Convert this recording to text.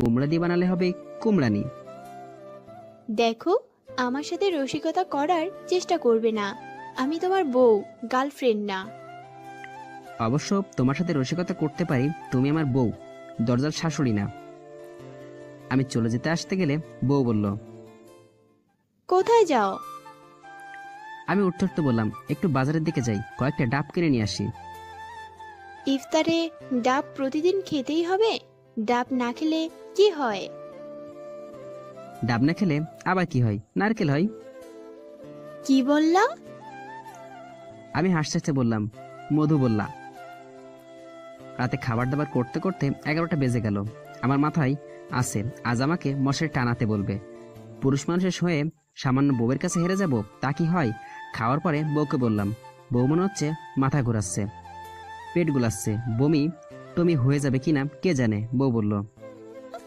কুমড়া দিয়ে বানালে হবে কুমড়ানি। দেখো, আমার সাথে রসিকতা করার চেষ্টা করবে না। আমি তোমার বউ, গার্লফ্রেন্ড না। অবশ্য তোমার সাথে রসিকতা করতে পারি, তুমি আমার বউ, দরজার শাশুড়ি না। আমি চলে যেতে আসতে গেলে বউ বলল, কোথায় যাও? আমি উঠতে উঠতে বললাম, একটু বাজারের দিকে যাই, কয়েকটা ডাব কিনে নিয়ে আসি। ইফতারে ডাব প্রতিদিন খেতেই হবে? ডাব না খেলে কি হয়? ডাব না খেলে আবার কি হয়? নারকেল হয়। কি বললা? আমি হাসতে হাসতে বললাম, মধু বললা। রাতে খাবার দাবার করতে করতে 11টা বেজে গেল। আমার মাথায় আছে আজ আমাকে মশারি টানাতে বলবে। পুরুষ মানুষের হয়ে সামান্য বউয়ের কাছে হেরে যাব, তা কি হয়? খাওয়ার পরে বউকে বললাম, বউ মনে হচ্ছে মাথা ঘোরাচ্ছে, পেট গুলাচ্ছে, বমি টমি হয়ে যাবে কিনা কে জানে। বউ বলল,